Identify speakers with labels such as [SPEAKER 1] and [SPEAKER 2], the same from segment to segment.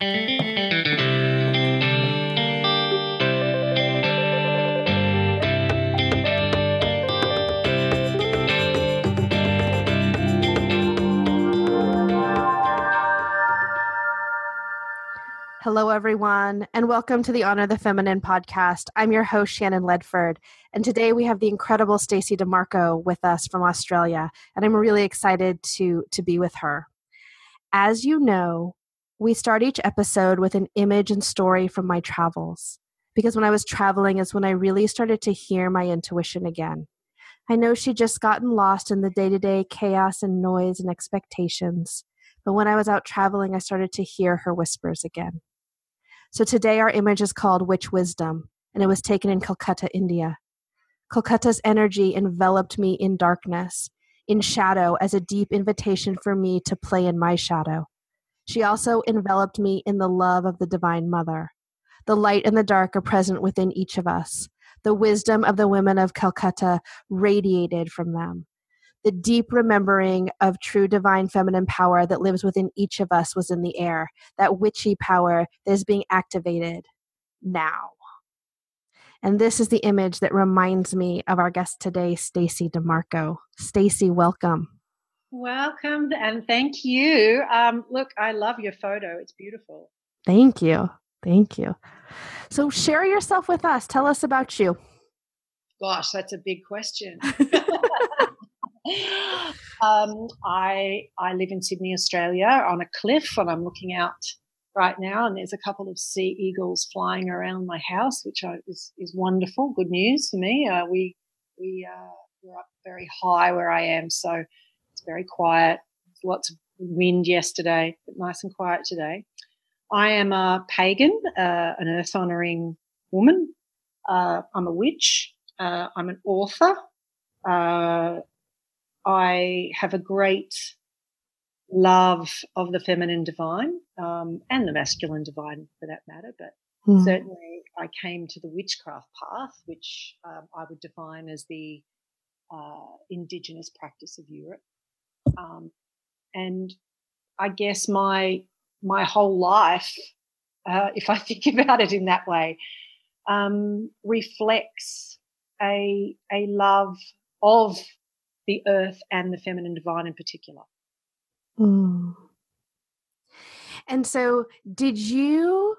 [SPEAKER 1] Hello, everyone, and welcome to the Honor the Feminine podcast. I'm your host, Shannon Ledford, and today we have the incredible Stacey Demarco with us from Australia, and I'm really excited to be with her. As you know, we start each episode with an image and story from my travels, because when I was traveling is when I really started to hear my intuition again. I know she'd just gotten lost in the day-to-day chaos and noise and expectations, but when I was out traveling, I started to hear her whispers again. So today our image is called Witch Wisdom, and it was taken in Calcutta, India. Calcutta's energy enveloped me in darkness, in shadow, as a deep invitation for me to play in my shadow. She also enveloped me in the love of the Divine Mother. The light and the dark are present within each of us. The wisdom of the women of Calcutta radiated from them. The deep remembering of true divine feminine power that lives within each of us was in the air, that witchy power that is being activated now. And this is the image that reminds me of our guest today, Stacey Demarco. Stacey, welcome.
[SPEAKER 2] Welcome, and thank you. Look, I love your photo. It's beautiful.
[SPEAKER 1] Thank you. Thank you. So share yourself with us. Tell us about you.
[SPEAKER 2] Gosh, that's a big question. I live in Sydney, Australia, on a cliff, and I'm looking out right now, and there's a couple of sea eagles flying around my house, which is wonderful. Good news for me. We're up very high where I am, so it's very quiet. There's lots of wind yesterday, but nice and quiet today. I am a pagan, an earth-honouring woman. I'm a witch. I'm an author. I have a great love of the feminine divine and the masculine divine for that matter, but certainly I came to the witchcraft path, which I would define as the indigenous practice of Europe. And I guess my whole life, if I think about it in that way, reflects a love of the earth and the feminine divine in particular.
[SPEAKER 1] Mm. And so did you,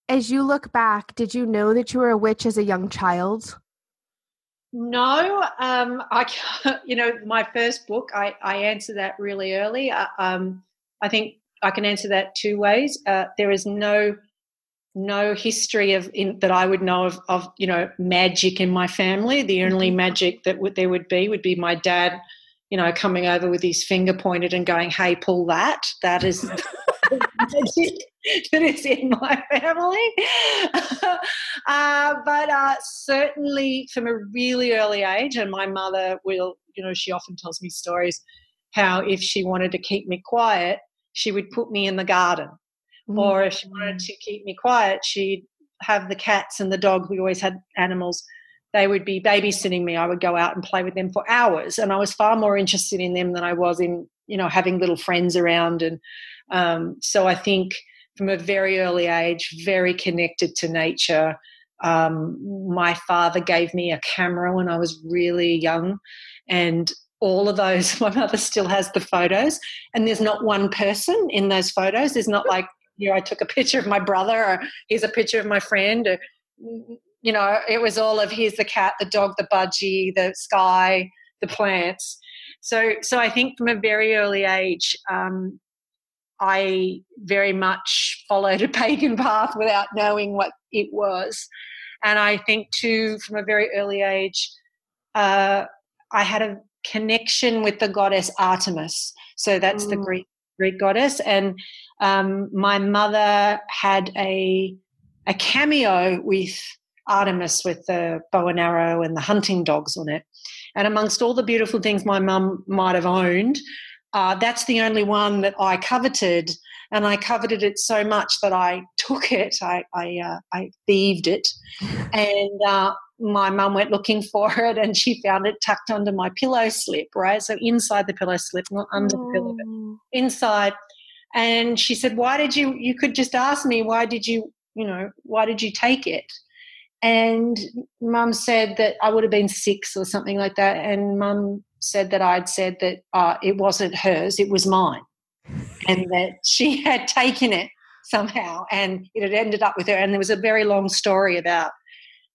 [SPEAKER 1] as you look back, did you know that you were a witch as a young child?
[SPEAKER 2] No, my first book, I answer that really early. I think I can answer that two ways. There is no history that I would know of magic in my family. The only magic that there would be my dad, coming over with his finger pointed and going, "Hey, pull that." That is the magic that is in my family. But certainly from a really early age, and my mother will, she often tells me stories how if she wanted to keep me quiet, she would put me in the garden. Or if she wanted to keep me quiet, she'd have the cats and the dog. We always had animals. They would be babysitting me. I would go out and play with them for hours, and I was far more interested in them than I was in, having little friends around. And so I think from a very early age, very connected to nature. My father gave me a camera when I was really young, and all of those, my mother still has the photos, and there's not one person in those photos. There's not like, I took a picture of my brother, or here's a picture of my friend, or, it was all of here's the cat, the dog, the budgie, the sky, the plants. So I think from a very early age, I very much followed a pagan path without knowing what it was. And I think too, from a very early age, I had a connection with the goddess Artemis. So that's the Greek goddess. And my mother had a cameo with Artemis with the bow and arrow and the hunting dogs on it. And amongst all the beautiful things my mum might have owned, that's the only one that I coveted. And I coveted it so much that I took it, I thieved it. And my mum went looking for it, and she found it tucked under my pillow slip, right? So inside the pillow slip, not under the pillow, but inside. And she said, you could just ask me, why did you take it? And Mum said that I would have been 6 or something like that. And Mum said that I'd said that it wasn't hers, it was mine. And that she had taken it somehow and it had ended up with her. And there was a very long story about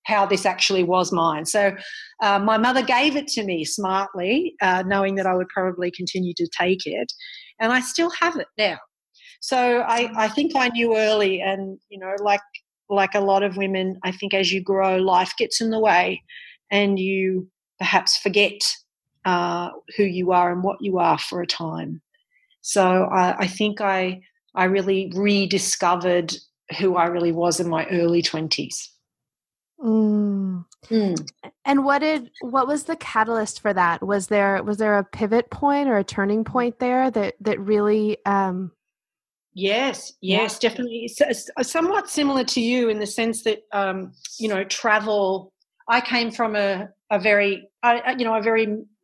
[SPEAKER 2] how this actually was mine. So my mother gave it to me smartly, knowing that I would probably continue to take it. And I still have it now. So I think I knew early, and, like a lot of women, I think as you grow, life gets in the way and you perhaps forget who you are and what you are for a time. So I think I really rediscovered who I really was in my early 20s.
[SPEAKER 1] Mm. And what was the catalyst for that? Was there a pivot point or a turning point there that really
[SPEAKER 2] Yes, definitely. It's somewhat similar to you in the sense that travel. I came from a very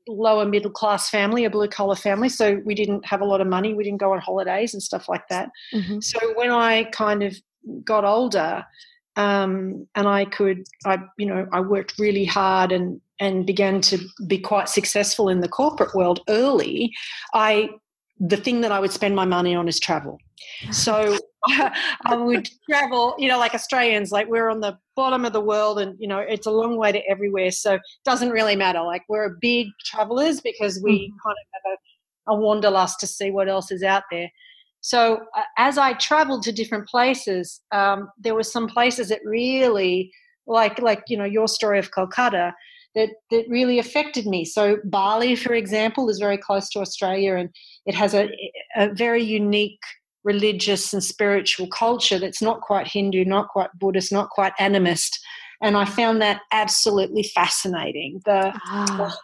[SPEAKER 2] lower middle class family, a blue collar family, so we didn't have a lot of money. We didn't go on holidays and stuff like that. Mm-hmm. So when I kind of got older, and I worked really hard and began to be quite successful in the corporate world early. The thing that I would spend my money on is travel. So I would travel, like Australians, like we're on the bottom of the world and, it's a long way to everywhere. So it doesn't really matter. Like we're big travelers because we kind of have a wanderlust to see what else is out there. So as I traveled to different places, there were some places that really, like your story of Kolkata, that really affected me. So Bali, for example, is very close to Australia, and it has a very unique religious and spiritual culture that's not quite Hindu, not quite Buddhist, not quite animist. And I found that absolutely fascinating, the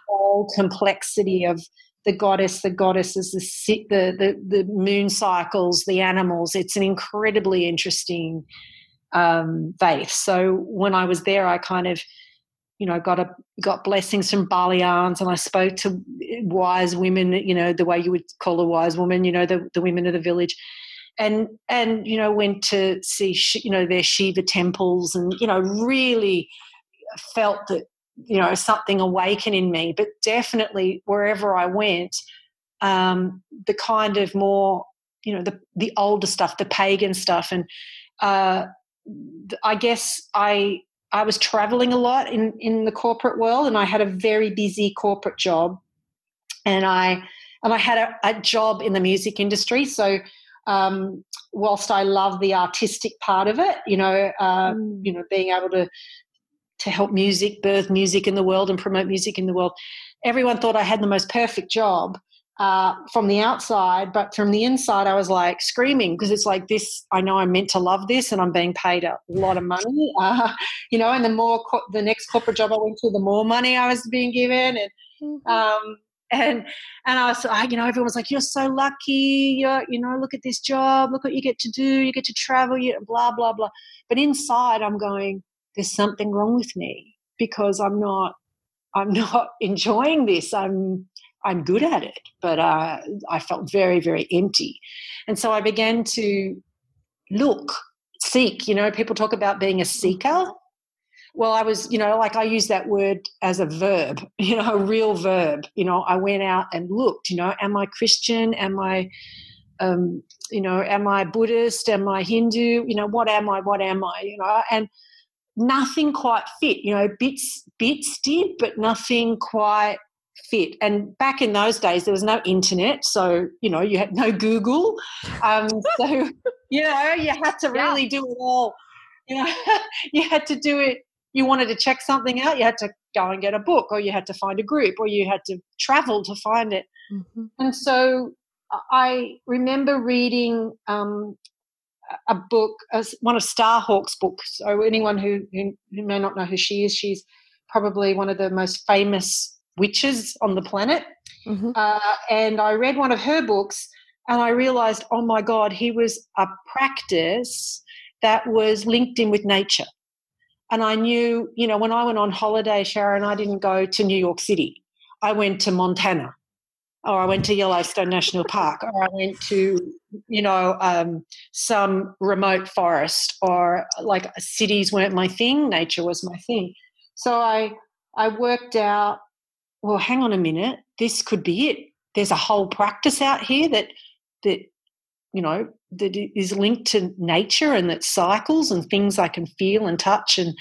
[SPEAKER 2] whole complexity of the goddesses, the moon cycles, the animals. It's an incredibly interesting faith. So when I was there, I kind of got blessings from Balians, and I spoke to wise women, the way you would call a wise woman, the women of the village, and went to see, their Shiva temples, and, really felt that, something awakened in me. But definitely wherever I went, the kind of more, the older stuff, the pagan stuff. And I guess I was traveling a lot in the corporate world, and I had a very busy corporate job, and I had a job in the music industry. So whilst I love the artistic part of it, being able to help birth music in the world and promote music in the world, everyone thought I had the most perfect job from the outside, but from the inside I was like screaming, because it's like this, I know I'm meant to love this and I'm being paid a lot of money, and the next corporate job I went to, the more money I was being given, and I was, everyone was like, you're so lucky, look at this job, look what you get to do, you get to travel, blah, blah, blah. But inside I'm going, there's something wrong with me, because I'm not enjoying this. I'm good at it, but I felt very, very empty. And so I began to seek. People talk about being a seeker. Well, I was, I use that word as a verb, a real verb. I went out and looked, am I Christian? Am I, am I Buddhist? Am I Hindu? What am I? And nothing quite fit. Bits did, but nothing quite fit. And back in those days, there was no internet, so you had no Google. So you had to really do it all. You had to do it. You wanted to check something out, you had to go and get a book, or you had to find a group, or you had to travel to find it. Mm-hmm. And so I remember reading a book, one of Starhawk's books. So anyone who may not know who she is, she's probably one of the most famous witches on the planet. Mm-hmm. And I read one of her books, and I realised, oh my God, he was a practice that was linked in with nature. And I knew, when I went on holiday, Sharon, I didn't go to New York City. I went to Montana. or I went to Yellowstone National Park, or I went to, some remote forest, or like cities weren't my thing, nature was my thing. So I worked out, well, hang on a minute, this could be it. There's a whole practice out here that is linked to nature and that cycles and things I can feel and touch, and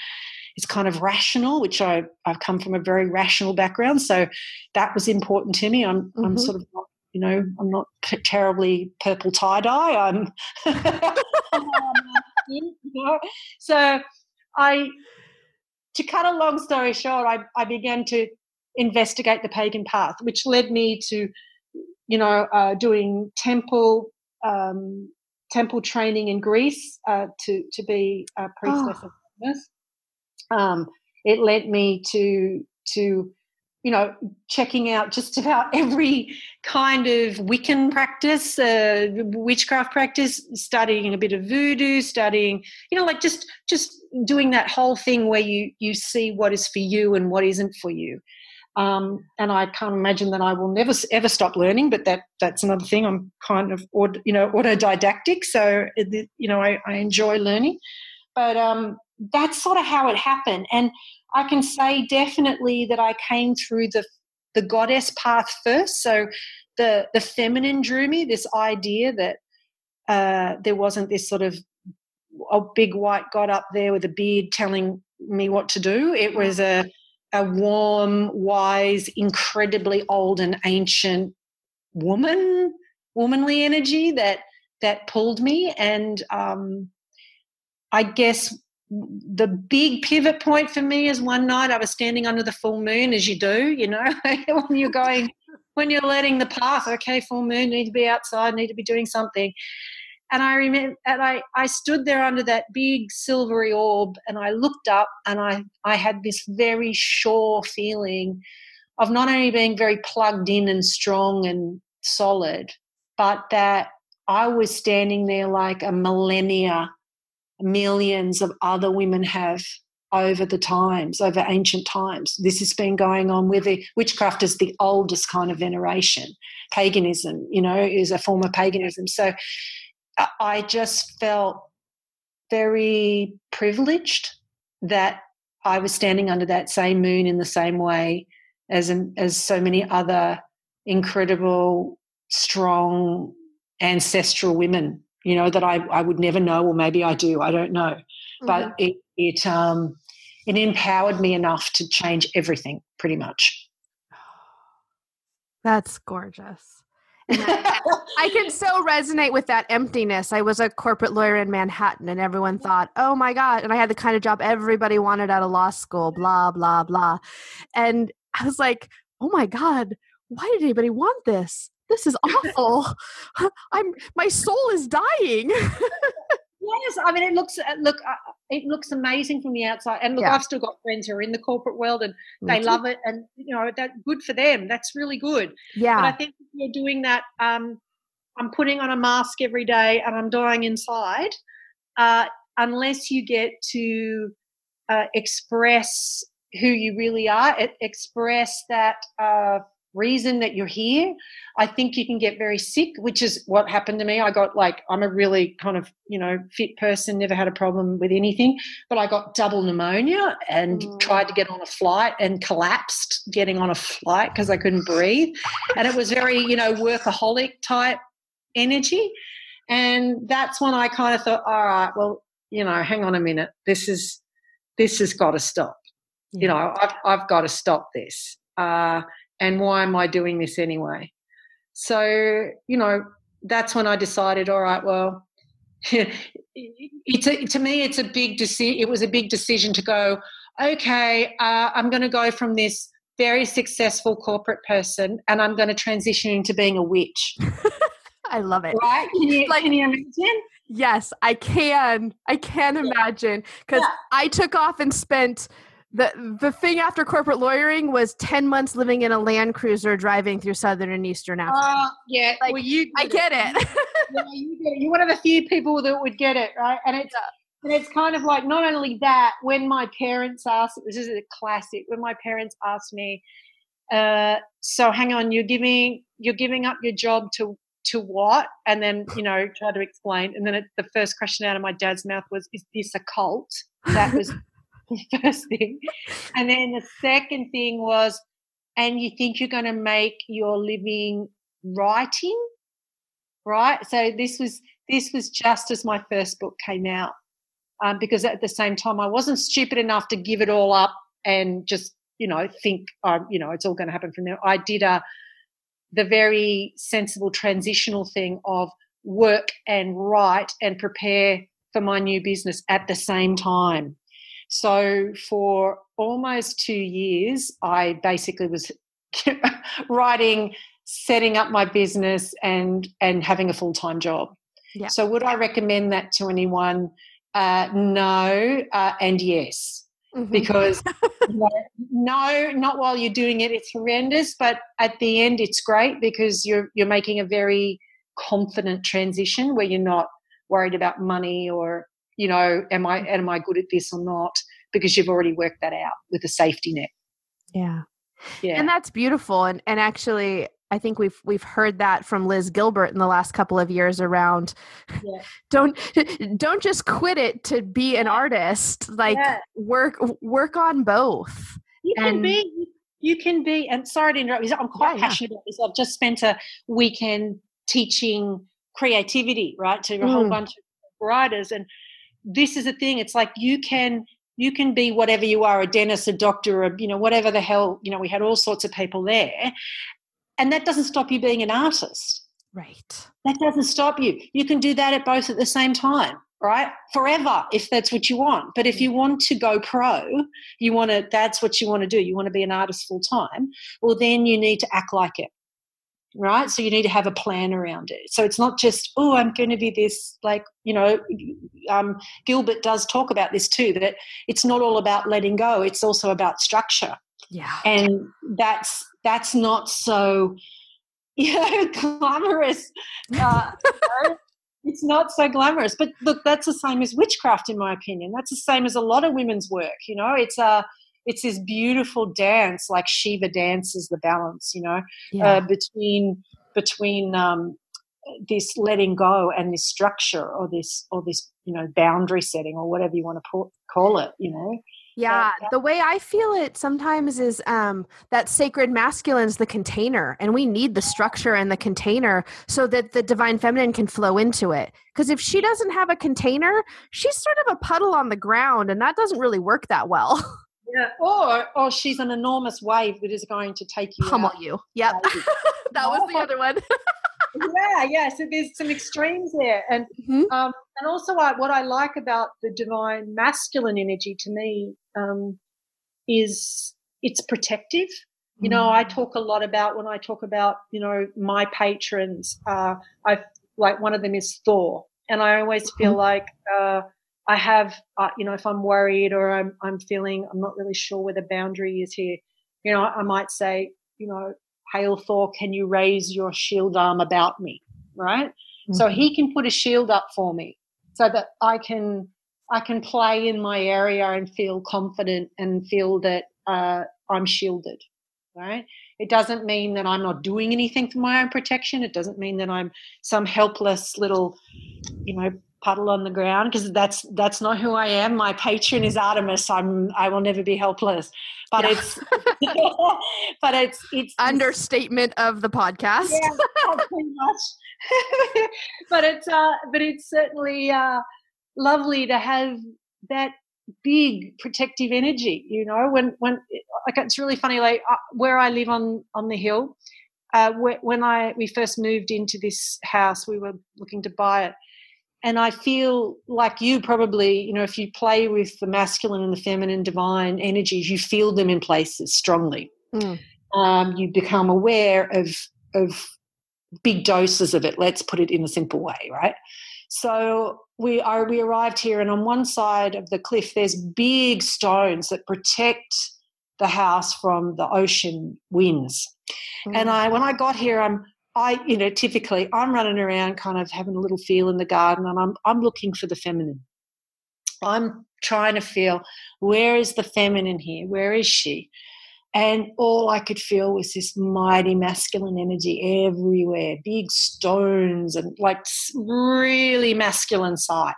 [SPEAKER 2] it's kind of rational, which I've come from a very rational background, so that was important to me. I'm sort of not, I'm not terribly purple tie-dye. I'm so to cut a long story short, I began to investigate the pagan path, which led me to doing temple training in Greece to be a priestess of Venus. It led me to checking out just about every kind of Wiccan practice, witchcraft practice, studying a bit of voodoo, studying, just doing that whole thing where you see what is for you and what isn't for you. And I can't imagine that I will never ever stop learning, but that's another thing. I'm kind of autodidactic, so I enjoy learning. But that's sort of how it happened, and I can say definitely that I came through the goddess path first. So the feminine drew me. This idea that there wasn't this sort of a big white god up there with a beard telling me what to do. It was a warm, wise, incredibly old and ancient womanly energy that pulled me. And I guess the big pivot point for me is one night I was standing under the full moon, as you do, when you're letting the path, okay, full moon, need to be outside, need to be doing something. And I remember, and I stood there under that big silvery orb, and I looked up, and I had this very sure feeling of not only being very plugged in and strong and solid, but that I was standing there like a millions of other women have over ancient times. This has been going on with witchcraft is the oldest kind of veneration. Paganism, is a form of paganism. So I just felt very privileged that I was standing under that same moon in the same way as so many other incredible, strong, ancestral women, that I would never know, or maybe I do, I don't know. Mm-hmm. But it empowered me enough to change everything pretty much.
[SPEAKER 1] That's gorgeous. And I can so resonate with that emptiness. I was a corporate lawyer in Manhattan, and everyone thought, oh my God. And I had the kind of job everybody wanted out of law school, blah, blah, blah. And I was like, oh my God, why did anybody want this? This is awful. My soul is dying.
[SPEAKER 2] Yes, I mean, it looks amazing from the outside. And look, I've still got friends who are in the corporate world, and they love it, and that good for them. That's really good.
[SPEAKER 1] Yeah.
[SPEAKER 2] But I think if you're doing that, I'm putting on a mask every day, and I'm dying inside. Unless you get to express who you really are, express that reason that you're here, I think you can get very sick, which is what happened to me. I'm a really kind of, fit person, never had a problem with anything, but I got double pneumonia and tried to get on a flight and collapsed getting on a flight because I couldn't breathe. And it was very, workaholic type energy. And that's when I kind of thought, all right, well, hang on a minute. This has got to stop. Yeah. I've got to stop this. And why am I doing this anyway? So, that's when I decided, all right, well, to me, it's a big decision. It was a big decision to go, okay, I'm going to go from this very successful corporate person, and I'm going to transition into being a witch.
[SPEAKER 1] I love it.
[SPEAKER 2] Right? Can you imagine?
[SPEAKER 1] Yes, I can. I can imagine, because I took off and spent the thing after corporate lawyering was 10 months living in a Land Cruiser driving through Southern and Eastern Africa.
[SPEAKER 2] Yeah.
[SPEAKER 1] Like, well, I get it.
[SPEAKER 2] Yeah, you get it. You're one of the few people that would get it, right? And it's kind of like, not only that, when my parents asked, this is a classic, when my parents asked me, So hang on, you're giving up your job to what? And then, try to explain. And then the first question out of my dad's mouth was, is this a cult? That was the first thing. And then the second thing was, and you think you're going to make your living writing, right? So this was just as my first book came out, because at the same time I wasn't stupid enough to give it all up and just, think, it's all going to happen from there. I did the very sensible transitional thing of work and write and prepare for my new business at the same time. So for almost 2 years, I basically was writing, setting up my business and having a full-time job.
[SPEAKER 1] Yeah.
[SPEAKER 2] So would I recommend that to anyone? No, and yes. Mm-hmm. Because no, not while you're doing it. It's horrendous, but at the end it's great because you're making a very confident transition where you're not worried about money or, am I good at this or not, because you've already worked that out with a safety net.
[SPEAKER 1] Yeah. Yeah. And that's beautiful. And actually, I think we've heard that from Liz Gilbert in the last couple of years around don't just quit it to be an artist, work on both.
[SPEAKER 2] You can be, and sorry to interrupt, I'm quite passionate about this. I've just spent a weekend teaching creativity, right, to a whole bunch of writers. And this is the thing, it's like you can be whatever you are, a dentist, a doctor, whatever the hell, we had all sorts of people there. And that doesn't stop you being an artist.
[SPEAKER 1] Right.
[SPEAKER 2] That doesn't stop you. You can do that at the same time, right? Forever, if that's what you want. But if you want to go pro, that's what you want to do. You want to be an artist full time. Well, then you need to act like it, right? So you need to have a plan around it. So it's not just, I'm going to be this, Gilbert does talk about this too, that it's not all about letting go. It's also about structure.
[SPEAKER 1] Yeah.
[SPEAKER 2] And that's not so, glamorous. It's not so glamorous. But look, that's the same as witchcraft, in my opinion. That's the same as a lot of women's work. It's this beautiful dance, like Shiva dances the balance. Between this letting go and this structure, or this boundary setting, or whatever you want to call it.
[SPEAKER 1] Yeah, the way I feel it sometimes is that sacred masculine is the container, and we need the structure and the container so that the divine feminine can flow into it. Because if she doesn't have a container, she's sort of a puddle on the ground, and that doesn't really work that well.
[SPEAKER 2] Yeah, or she's an enormous wave that is going to take you
[SPEAKER 1] pummel
[SPEAKER 2] out.
[SPEAKER 1] You. Yep, that was the other one.
[SPEAKER 2] Yeah. So there's some extremes there, and and also what I like about the divine masculine energy to me is it's protective. I talk a lot about, when I talk about my patrons, I like one of them is Thor, and I always feel like I have if I'm worried or I'm feeling I'm not really sure where the boundary is here, I might say Hail Thor, can you raise your shield arm about me, right? Mm-hmm. So he can put a shield up for me so that I can play in my area and feel confident and feel that I'm shielded, right? It doesn't mean that I'm not doing anything for my own protection. It doesn't mean that I'm some helpless little, puddle on the ground, because that's not who I am. My patron is Artemis. I will never be helpless. But it's but it's
[SPEAKER 1] understatement of the podcast.
[SPEAKER 2] Yeah, pretty much. but it's certainly lovely to have that big protective energy. When it's really funny. Like where I live on the hill, when we first moved into this house, we were looking to buy it. And I feel like you probably, if you play with the masculine and the feminine divine energies, you feel them in places strongly. You become aware of big doses of it. Let's put it in a simple way, right? So we arrived here, and on one side of the cliff there's big stones that protect the house from the ocean winds. And when I got here, typically I'm running around kind of having a little feel in the garden, and I'm looking for the feminine. I'm trying to feel, where is the feminine here? Where is she? And all I could feel was this mighty masculine energy everywhere, big stones and like really masculine sight.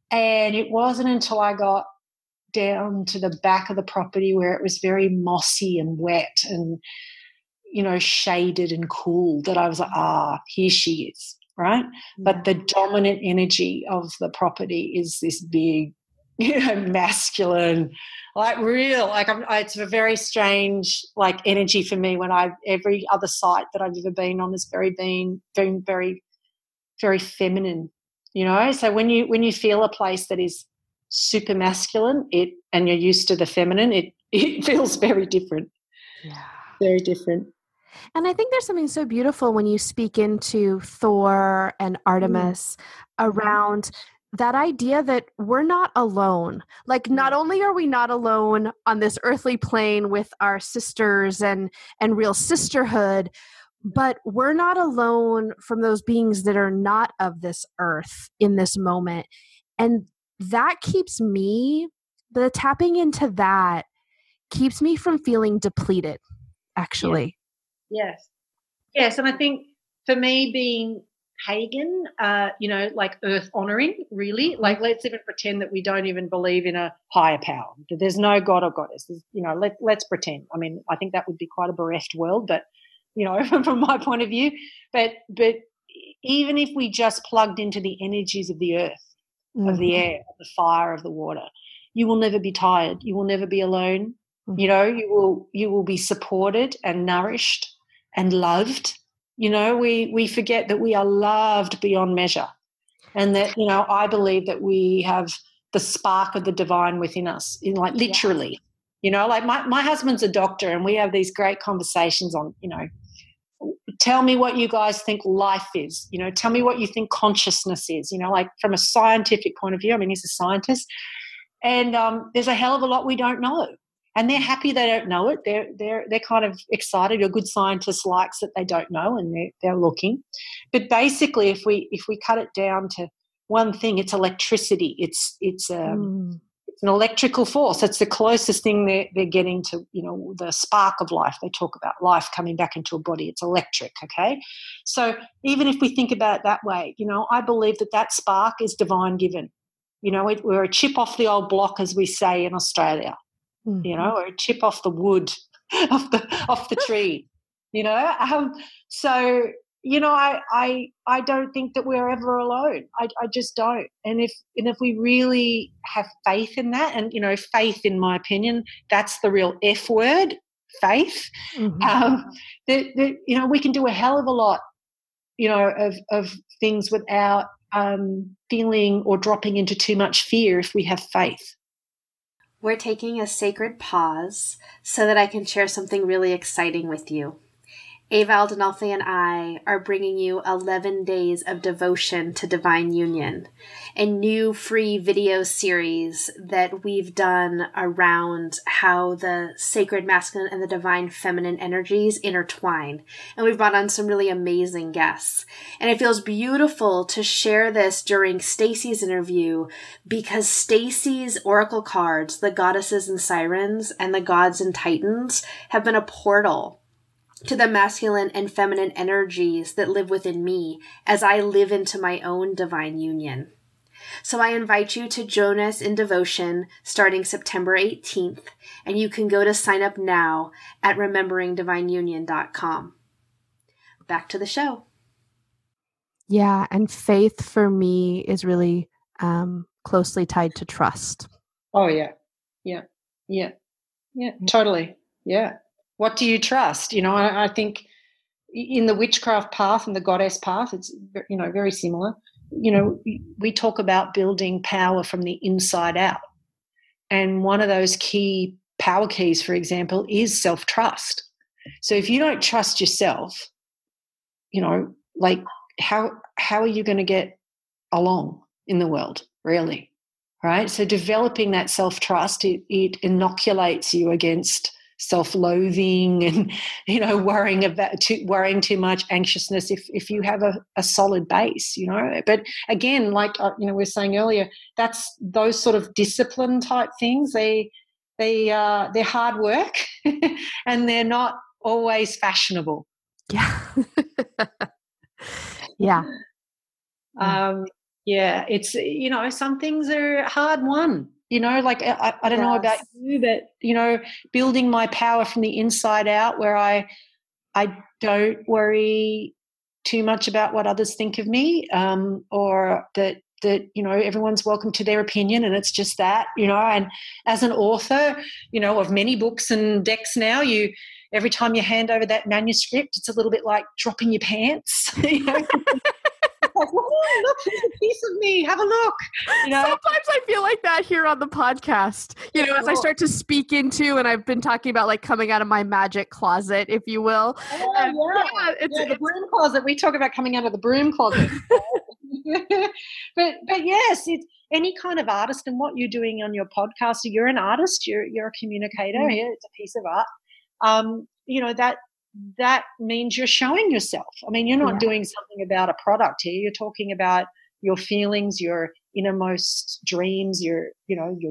[SPEAKER 2] And it wasn't until I got down to the back of the property where it was very mossy and wet and, you know, shaded and cool that I was like, here she is, right? Yeah. But the dominant energy of the property is this big, you know, masculine, like real, like it's a very strange like energy for me when every other site that I've ever been on has been very, very feminine, you know. So when you feel a place that is super masculine, and you're used to the feminine, it feels very different.
[SPEAKER 1] Yeah.
[SPEAKER 2] Very different.
[SPEAKER 1] And I think there's something so beautiful when you speak into Thor and Artemis around that idea that we're not alone. Like, not only are we not alone on this earthly plane with our sisters and real sisterhood, but we're not alone from those beings that are not of this earth in this moment. And that keeps me, the tapping into that keeps me from feeling depleted, actually.
[SPEAKER 2] Yes. And I think for me, being pagan, you know, like earth honoring, really, like let's even pretend that we don't even believe in a higher power, that there's no god or goddess. You know, let's pretend. I mean, I think that would be quite a bereft world, but, you know, from my point of view, but even if we just plugged into the energies of the earth, of the air, of the fire, of the water, you will never be tired. You will never be alone. You know, you will be supported and nourished and loved. You know, we forget that we are loved beyond measure, and that, you know, I believe that we have the spark of the divine within us, in like literally, you know, like my husband's a doctor and we have these great conversations on, you know, tell me what you guys think life is, you know, tell me what you think consciousness is, you know, like from a scientific point of view. I mean, he's a scientist, and there's a hell of a lot we don't know. And they're happy they don't know it. They're kind of excited. A good scientist likes that they don't know, and they're looking. But basically, if we cut it down to one thing, it's electricity. It's an electrical force. It's the closest thing they're getting to, you know, the spark of life. They talk about life coming back into a body. It's electric, okay? So even if we think about it that way, you know, I believe that spark is divine given. You know, we're a chip off the old block, as we say in Australia. You know, or a chip off the wood, off the tree, you know. So, you know, I don't think that we're ever alone. I just don't. And if we really have faith in that, and, you know, faith, in my opinion, that's the real F word, faith. That you know, we can do a hell of a lot, you know, of things without feeling or dropping into too much fear if we have faith.
[SPEAKER 1] We're taking a sacred pause so that I can share something really exciting with you. Eval Denolfi and I are bringing you 11 days of devotion to divine union, a new free video series that we've done around how the sacred masculine and the divine feminine energies intertwine. And we've brought on some really amazing guests. And it feels beautiful to share this during Stacey's interview, because Stacey's oracle cards, the goddesses and sirens and the gods and titans, have been a portal to the masculine and feminine energies that live within me as I live into my own divine union. So I invite you to join us in devotion starting September 18th, and you can go to sign up now at rememberingdivineunion.com. Back to the show. Yeah, and faith for me is really closely tied to trust.
[SPEAKER 2] Oh, yeah, totally, yeah. What do you trust? You know, I think in the witchcraft path and the goddess path, it's, you know, very similar. You know, we talk about building power from the inside out. And one of those key power keys, for example, is self-trust. So if you don't trust yourself, you know, like how are you going to get along in the world, really? Right? So developing that self-trust, it inoculates you against self-loathing and, you know, worrying too much, anxiousness, if you have a solid base, you know. But again, like, you know, we were saying earlier, that's those sort of discipline type things, they they're hard work and they're not always fashionable.
[SPEAKER 1] Yeah. Yeah.
[SPEAKER 2] Yeah, it's, some things are hard won, like I don't know about you, but, building my power from the inside out where I don't worry too much about what others think of me, or that everyone's welcome to their opinion and it's just that, and as an author, of many books and decks now, every time you hand over that manuscript, it's a little bit like dropping your pants. Like, oh, look, here's a piece of me. Have a look.
[SPEAKER 1] Sometimes I feel like that here on the podcast, as I start to speak into, and I've been talking about like coming out of my magic closet, if you will.
[SPEAKER 2] Oh, the broom closet. We talk about coming out of the broom closet. but yes, it's any kind of artist, and what you're doing on your podcast, you're an artist, you're a communicator. Mm-hmm. Yeah, it's a piece of art. That means you're showing yourself. I mean, you're not doing something about a product here. You're talking about your feelings, your innermost dreams, your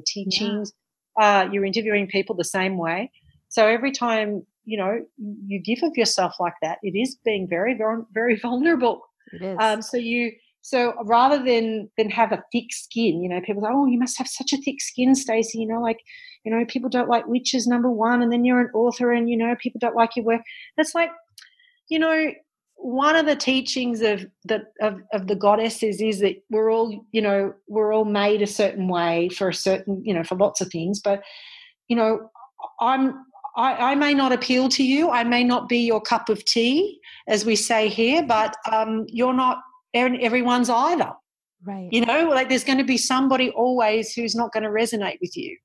[SPEAKER 2] teachings. Yeah. You're interviewing people the same way. So every time, you give of yourself like that, it is being very, very, very vulnerable.
[SPEAKER 1] It is.
[SPEAKER 2] So rather than have a thick skin, people say, oh, you must have such a thick skin, Stacey, people don't like witches, number one, and then you're an author and, people don't like your work. It's like, one of the teachings of the goddesses is that we're all made a certain way for a certain, for lots of things. But, I may not appeal to you. I may not be your cup of tea, as we say here, but you're not everyone's either.
[SPEAKER 1] Right.
[SPEAKER 2] Like there's going to be somebody always who's not going to resonate with you.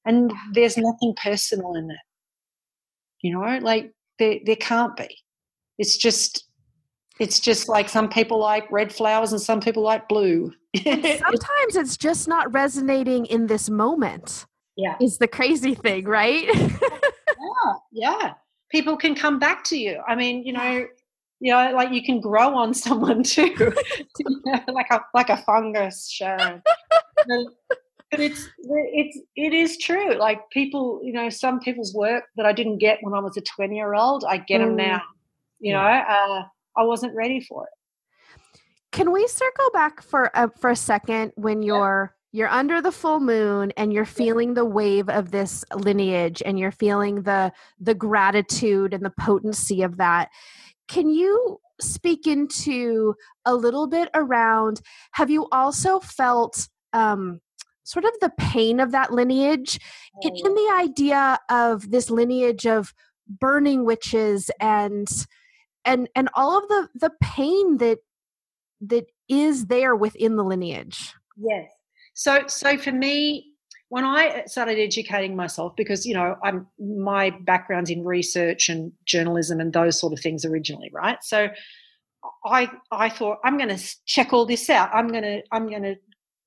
[SPEAKER 2] And there's nothing personal in that. Like there can't be. It's just like some people like red flowers and some people like blue.
[SPEAKER 1] Sometimes it's just not resonating in this moment.
[SPEAKER 2] Yeah.
[SPEAKER 1] Is the crazy thing, right?
[SPEAKER 2] Yeah. People can come back to you. I mean, like you can grow on someone too, like a fungus, Sharon. But it is true. Like people, some people's work that I didn't get when I was a 20-year-old, I get them now. I wasn't ready for it.
[SPEAKER 1] Can we circle back for a second when you're under the full moon and you're feeling the wave of this lineage and you're feeling the gratitude and the potency of that? Can you speak into a little bit around, have you also felt sort of the pain of that lineage in the idea of this lineage of burning witches and all of the pain that is there within the lineage?
[SPEAKER 2] Yes. So for me, when I started educating myself, because my background's in research and journalism and those sort of things originally, right? So I thought I'm going to check all this out. I'm going to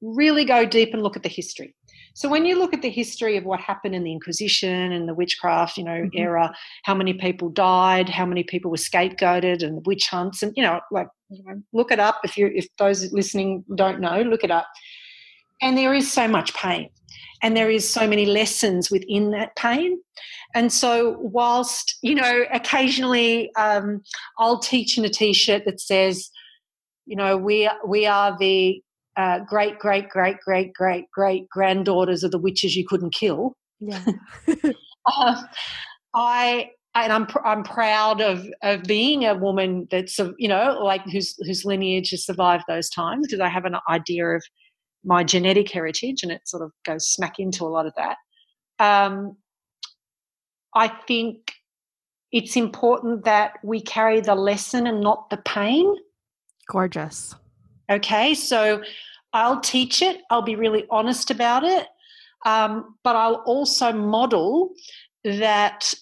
[SPEAKER 2] really go deep and look at the history. So when you look at the history of what happened in the Inquisition and the witchcraft, era, how many people died, how many people were scapegoated, and the witch hunts, and look it up if those listening don't know, look it up. And there is so much pain, and there is so many lessons within that pain. And so whilst occasionally I'll teach in a T-shirt that says, we are the great, great, great, great, great, great granddaughters of the witches you couldn't kill.
[SPEAKER 1] Yeah.
[SPEAKER 2] I'm proud of being a woman that's whose lineage has survived those times, because I have an idea of my genetic heritage, and it sort of goes smack into a lot of that. I think it's important that we carry the lesson and not the pain.
[SPEAKER 1] Gorgeous.
[SPEAKER 2] Okay, so I'll teach it. I'll be really honest about it. But I'll also model that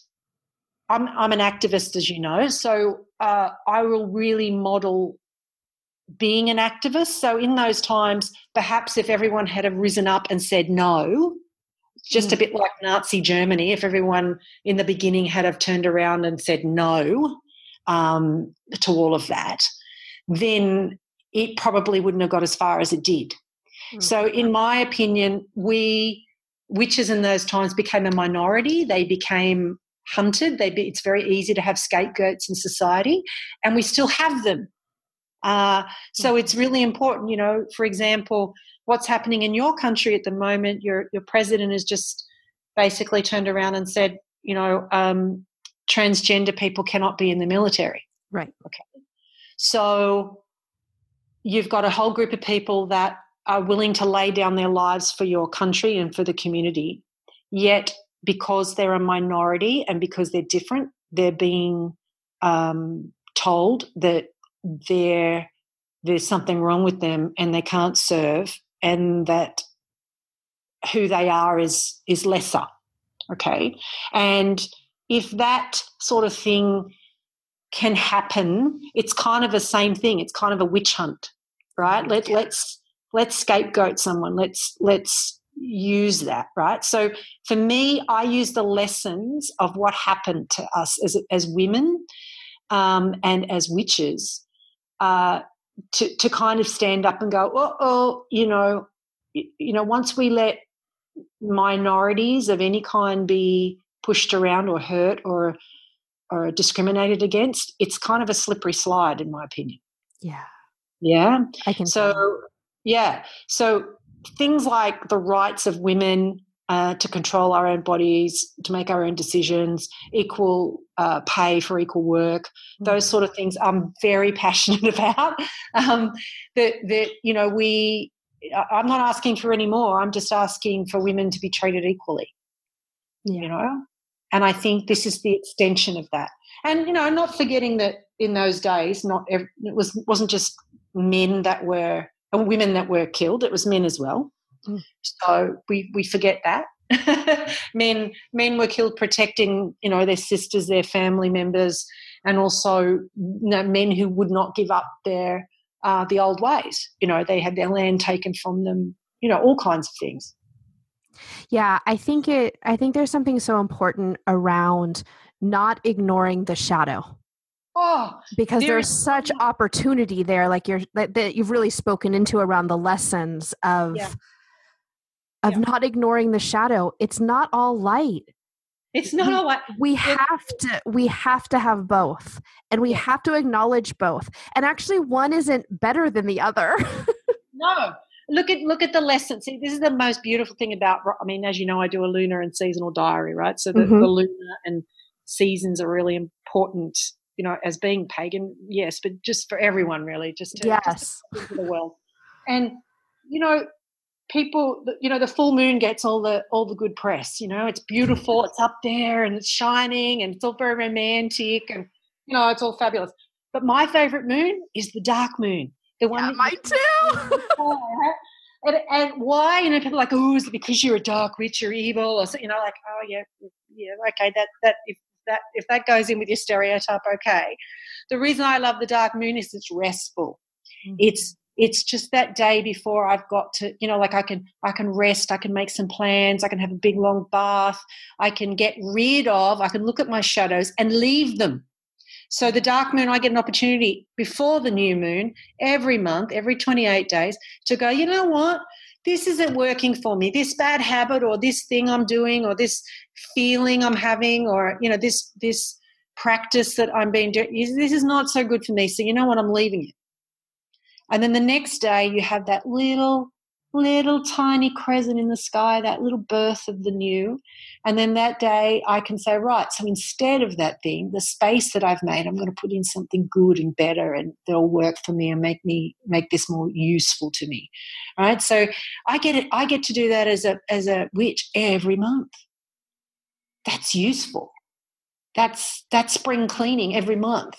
[SPEAKER 2] I'm an activist, as you know, so I will really model being an activist. So in those times, perhaps if everyone had risen up and said no, just a bit like Nazi Germany, if everyone in the beginning had have turned around and said no to all of that, then it probably wouldn't have got as far as it did. So in my opinion, we witches in those times became a minority. They became hunted. It's very easy to have scapegoats in society, and we still have them. So it's really important, you know, for example, what's happening in your country at the moment, your president has just basically turned around and said, you know, transgender people cannot be in the military.
[SPEAKER 1] Right.
[SPEAKER 2] Okay. So you've got a whole group of people that are willing to lay down their lives for your country and for the community, yet because they're a minority and because they're different, they're being told that there's something wrong with them and they can't serve, and that who they are is lesser. Okay. And if that sort of thing can happen, it's kind of the same thing. It's kind of a witch hunt, right? Let's scapegoat someone. Let's use that, right? So for me, I use the lessons of what happened to us as women and as witches to kind of stand up and go, you know, once we let minorities of any kind be pushed around or hurt or discriminated against, it's kind of a slippery slide, in my opinion.
[SPEAKER 1] Yeah.
[SPEAKER 2] Yeah.
[SPEAKER 1] I can.
[SPEAKER 2] So things like the rights of women to control our own bodies, to make our own decisions, equal pay for equal work, those sort of things I'm very passionate about. That you know, I'm not asking for any more. I'm just asking for women to be treated equally.
[SPEAKER 1] Yeah.
[SPEAKER 2] You know, and I think this is the extension of that. And you know, not forgetting that in those days, it wasn't just men that were women that were killed. It was men as well. So we forget that. men were killed protecting, you know, their sisters, their family members, and also, you know, men who would not give up their the old ways. You know, they had their land taken from them, you know, all kinds of things.
[SPEAKER 1] Yeah, I think there's something so important around not ignoring the shadow. Because there's such opportunity there, like that you've really spoken into around the lessons of not ignoring the shadow. It's not all light.
[SPEAKER 2] It's not all light.
[SPEAKER 1] We have to have both, and we have to acknowledge both. And actually, one isn't better than the other.
[SPEAKER 2] No. Look at the lessons. See, this is the most beautiful thing about, I mean, as you know, I do a lunar and seasonal diary, right? So the lunar and seasons are really important, you know, as being pagan, yes, but just for everyone, really, just to into the world. And, you know, people, you know, the full moon gets all the good press, you know, it's beautiful, it's up there and it's shining and it's all very romantic and, you know, it's all fabulous. But my favourite moon is the dark moon. The one
[SPEAKER 1] mine too.
[SPEAKER 2] And why? You know, people are like, oh, is it because you're a dark witch, you're evil, or so, you know, like, oh yeah, okay, that if that goes in with your stereotype, okay. The reason I love the dark moon is it's restful. It's just that day before I've got to, you know, like I can rest, I can make some plans, I can have a big long bath, I can look at my shadows and leave them. So the dark moon, I get an opportunity before the new moon every month, every 28 days, to go, you know what, this isn't working for me. This bad habit or this thing I'm doing or this feeling I'm having or, you know, this practice that I'm being doing, this is not so good for me. So you know what, I'm leaving it. And then the next day you have that little tiny crescent in the sky, that little birth of the new. And then that day I can say, right, so instead of that thing, the space that I've made, I'm going to put in something good and better and that'll work for me and make this more useful to me. All right. So I get to do that as a witch every month. That's useful. That's spring cleaning every month.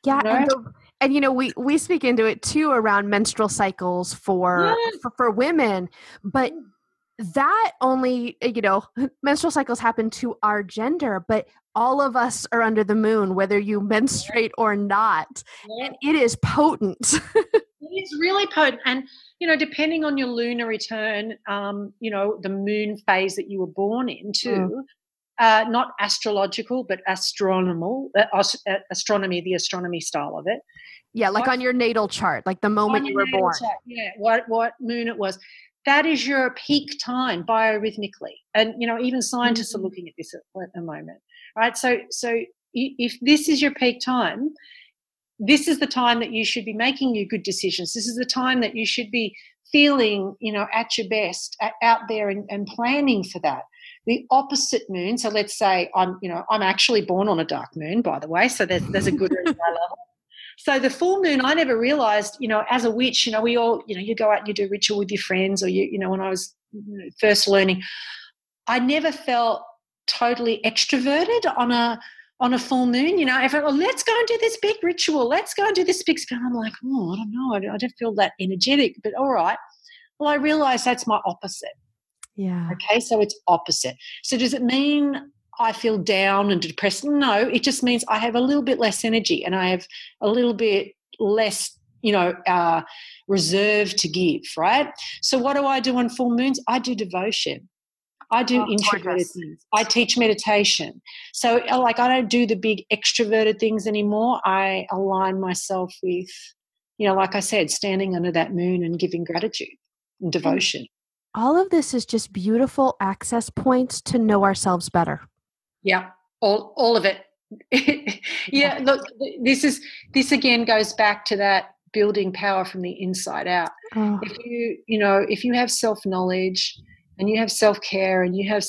[SPEAKER 1] Yeah.
[SPEAKER 2] You know?
[SPEAKER 1] And you know, we speak into it too around menstrual cycles for women, but that only, you know, menstrual cycles happen to our gender, but all of us are under the moon, whether you menstruate or not. Yeah. And it is potent.
[SPEAKER 2] It's really potent. And, you know, depending on your lunar return, you know, the moon phase that you were born in too, not astrological, but astronomy, the astronomy style of it.
[SPEAKER 1] Yeah, like on your natal chart, like the moment you were born.
[SPEAKER 2] Chart, yeah, what moon it was. that is your peak time biorhythmically. And, even scientists are looking at this at the moment, right? So if this is your peak time, this is the time that you should be making your good decisions. This is the time that you should be feeling, at your best out there and planning for that. The opposite moon, so let's say I'm actually born on a dark moon, by the way, so there's a good reason I love it. So the full moon, I never realised, as a witch, we all, you go out and you do ritual with your friends, or when I was first learning, I never felt totally extroverted on a full moon. Everyone, let's go and do this big ritual. Let's go and do this big spell. I'm like, I don't know. I don't feel that energetic, but all right. Well, I realised that's my opposite.
[SPEAKER 1] Yeah.
[SPEAKER 2] Okay, so it's opposite. So does it mean I feel down and depressed? No, it just means I have a little bit less energy and I have a little bit less, reserve to give, right? So what do I do on full moons? I do devotion. I do introverted things. I teach meditation. So, I don't do the big extroverted things anymore. I align myself with, like I said, standing under that moon and giving gratitude and devotion.
[SPEAKER 1] And all of this is just beautiful access points to know ourselves better.
[SPEAKER 2] Yeah, all of it. Yeah, look, this again goes back to that building power from the inside out.
[SPEAKER 1] Oh.
[SPEAKER 2] If you have self-knowledge and you have self-care and you have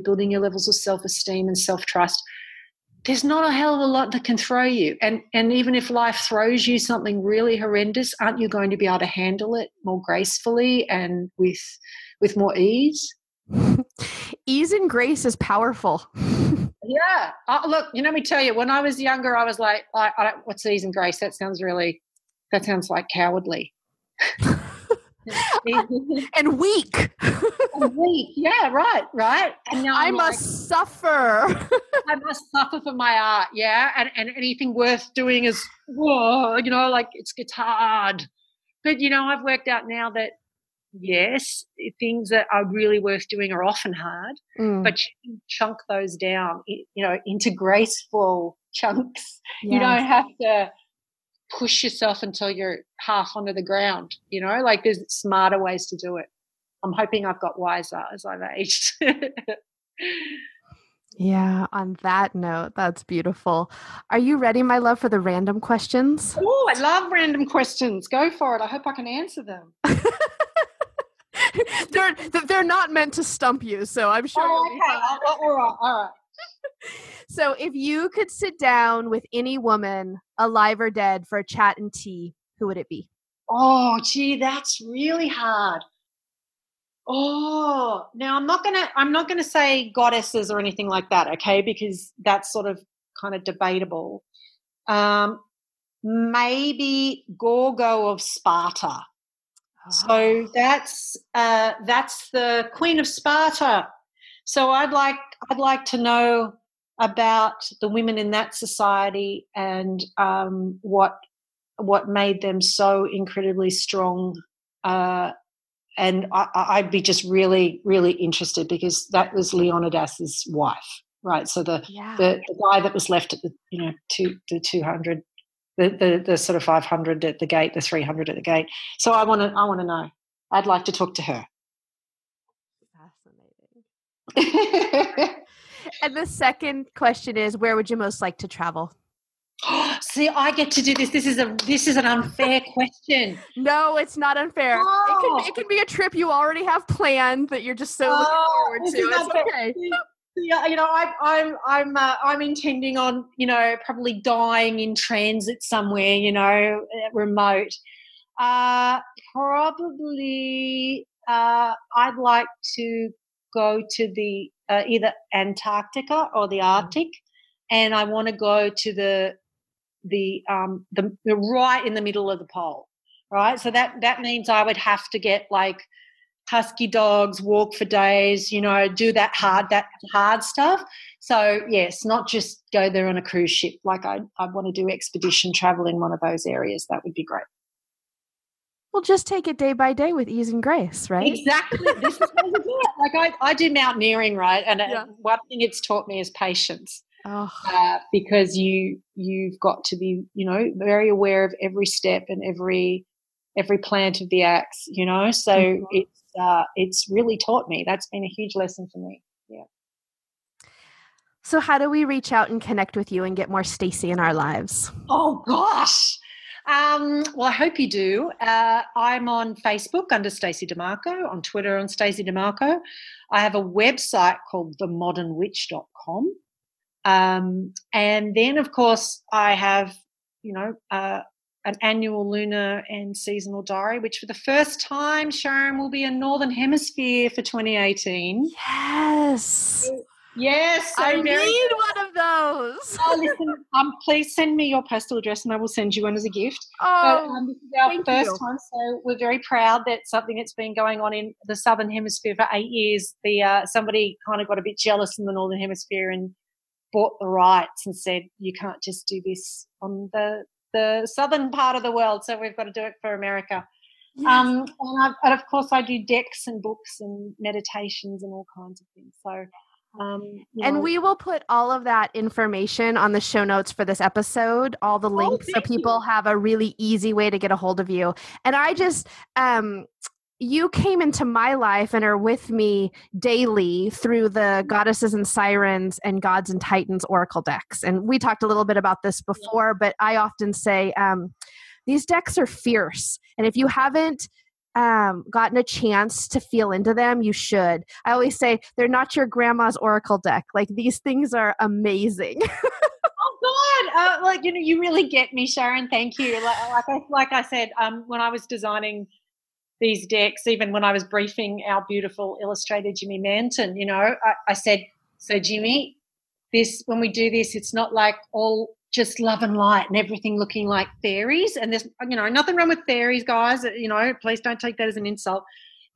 [SPEAKER 2] building your levels of self-esteem and self-trust, there's not a hell of a lot that can throw you. And even if life throws you something really horrendous, aren't you going to be able to handle it more gracefully and with more ease?
[SPEAKER 1] Ease and grace is powerful.
[SPEAKER 2] Yeah. Look, let me tell you, when I was younger, I was like, what's ease and grace? That sounds like cowardly.
[SPEAKER 1] And weak.
[SPEAKER 2] And weak. Yeah, right. And now
[SPEAKER 1] I must suffer.
[SPEAKER 2] I must suffer for my art, yeah. And anything worth doing is, whoa, it's hard. But, I've worked out now that, yes, things that are really worth doing are often hard, but you can chunk those down, into graceful chunks. Yes. You don't have to push yourself until you're half under the ground, there's smarter ways to do it. I'm hoping I've got wiser as I've aged.
[SPEAKER 1] Yeah, on that note, that's beautiful. Are you ready, my love, for the random questions?
[SPEAKER 2] Oh, I love random questions. Go for it. I hope I can answer them.
[SPEAKER 1] They're not meant to stump you, so I'm sure.
[SPEAKER 2] All right.
[SPEAKER 1] So if you could sit down with any woman, alive or dead, for a chat and tea, who would it be?
[SPEAKER 2] Oh, gee, that's really hard. Oh, now I'm not gonna say goddesses or anything like that, okay? Because that's sort of kind of debatable. Maybe Gorgo of Sparta. Oh. So that's the Queen of Sparta. So I'd like to know about the women in that society and what made them so incredibly strong. And I'd be just really, really interested because that was Leonidas's wife, right? So the guy that was left at the 200, the sort of 500 at the gate, the 300 at the gate. So I want to know. I'd like to talk to her.
[SPEAKER 1] Fascinating. And the second question is, where would you most like to travel?
[SPEAKER 2] See, I get to do this. This is an unfair question.
[SPEAKER 1] No, it's not unfair. Oh. It can be a trip you already have planned that you're just so looking forward to. It's okay.
[SPEAKER 2] Yeah, I'm intending on, probably dying in transit somewhere, remote. Probably I'd like to go to the either Antarctica or the Arctic, and I want to go to the right in the middle of the pole, right? So that means I would have to get like husky dogs, walk for days, do that hard stuff. So yes, not just go there on a cruise ship. Like I want to do expedition travel in one of those areas. That would be great.
[SPEAKER 1] Well, just take it day by day with ease and grace, right?
[SPEAKER 2] Exactly. This is how you do it. Like I do mountaineering, right? And one thing it's taught me is patience.
[SPEAKER 1] Oh.
[SPEAKER 2] Because you've got to be, very aware of every step and every plant of the axe, So it's really taught me. That's been a huge lesson for me. Yeah.
[SPEAKER 1] So how do we reach out and connect with you and get more Stacey in our lives?
[SPEAKER 2] Oh, gosh. Well, I hope you do. I'm on Facebook under Stacey Demarco, on Twitter on Stacey Demarco. I have a website called themodernwitch.com. And then, of course, I have, an annual lunar and seasonal diary, which for the first time, Sharon, will be in Northern Hemisphere for 2018.
[SPEAKER 1] Yes.
[SPEAKER 2] Yes. So
[SPEAKER 1] I need one of those.
[SPEAKER 2] Oh, listen, please send me your postal address and I will send you one as a gift.
[SPEAKER 1] Oh,
[SPEAKER 2] but this is our first time, so we're very proud that something that's been going on in the Southern Hemisphere for 8 years, somebody kind of got a bit jealous in the Northern Hemisphere and bought the rights and said, you can't just do this on the southern part of the world, so we've got to do it for America. Yes. And of course I do decks and books and meditations and all kinds of things. So
[SPEAKER 1] and we will put all of that information on the show notes for this episode, all the links, so people have a really easy way to get a hold of you. And I just, you came into my life and are with me daily through the Goddesses and Sirens and Gods and Titans Oracle decks. And we talked a little bit about this before, but I often say these decks are fierce. And if you haven't gotten a chance to feel into them, you should. I always say they're not your grandma's Oracle deck. Like, these things are amazing.
[SPEAKER 2] Oh God! You really get me, Sharon. Thank you. Like I said, when I was designing these decks, even when I was briefing our beautiful illustrator Jimmy Manton, I said, so Jimmy, when we do this, it's not like all just love and light and everything looking like fairies. And there's, nothing wrong with fairies, guys. Please don't take that as an insult.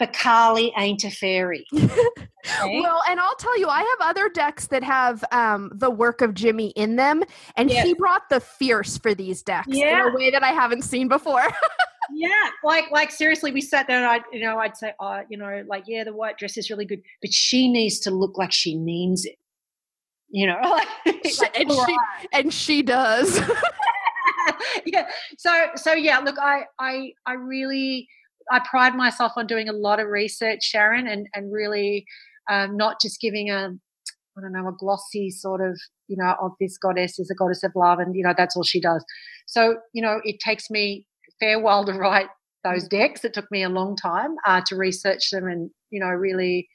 [SPEAKER 2] But Carly ain't a fairy. Okay?
[SPEAKER 1] Well, and I'll tell you, I have other decks that have the work of Jimmy in them, and he brought the fierce for these decks in a way that I haven't seen before.
[SPEAKER 2] Yeah, like seriously, we sat there and I'd say, the white dress is really good, but she needs to look like she means it.
[SPEAKER 1] And she does.
[SPEAKER 2] Yeah. So yeah, look, I really pride myself on doing a lot of research, Sharon, and really not just giving a glossy sort of, of this goddess is a goddess of love and, that's all she does. So, it takes me a fair while to write those decks. It took me a long time to research them and, really,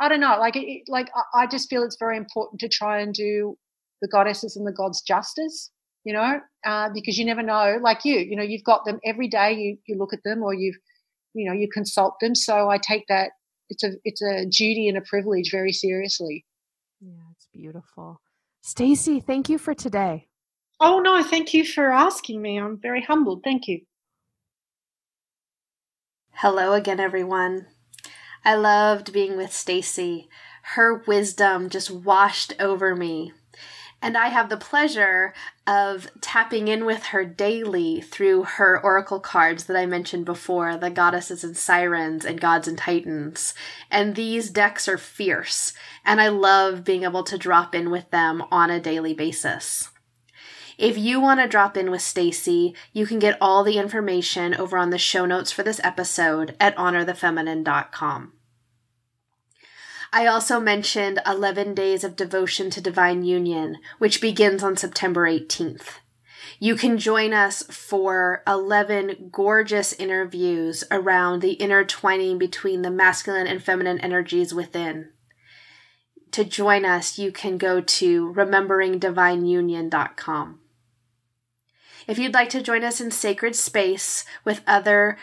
[SPEAKER 2] I don't know, I just feel it's very important to try and do the goddesses and the gods justice, because you never know, like you've got them every day, you look at them or you consult them. So I take that, it's a duty and a privilege very seriously.
[SPEAKER 1] Yeah, it's beautiful. Stacey, thank you for today.
[SPEAKER 2] Oh, no, thank you for asking me. I'm very humbled. Thank you.
[SPEAKER 1] Hello again, everyone. I loved being with Stacey. Her wisdom just washed over me. And I have the pleasure of tapping in with her daily through her oracle cards that I mentioned before, the Goddesses and Sirens and Gods and Titans. And these decks are fierce, and I love being able to drop in with them on a daily basis. If you want to drop in with Stacey, you can get all the information over on the show notes for this episode at honorthefeminine.com. I also mentioned 11 Days of Devotion to Divine Union, which begins on September 18th. You can join us for 11 gorgeous interviews around the intertwining between the masculine and feminine energies within. To join us, you can go to rememberingdivineunion.com. If you'd like to join us in sacred space with other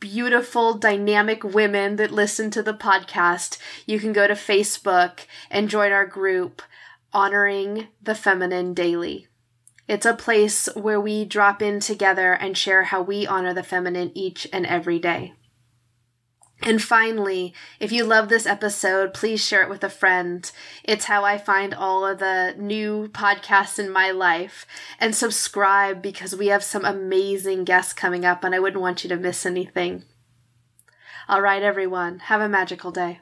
[SPEAKER 1] beautiful, dynamic women that listen to the podcast, you can go to Facebook and join our group, Honoring the Feminine Daily. It's a place where we drop in together and share how we honor the feminine each and every day. And finally, if you love this episode, please share it with a friend. It's how I find all of the new podcasts in my life. And subscribe, because we have some amazing guests coming up and I wouldn't want you to miss anything. All right, everyone, have a magical day.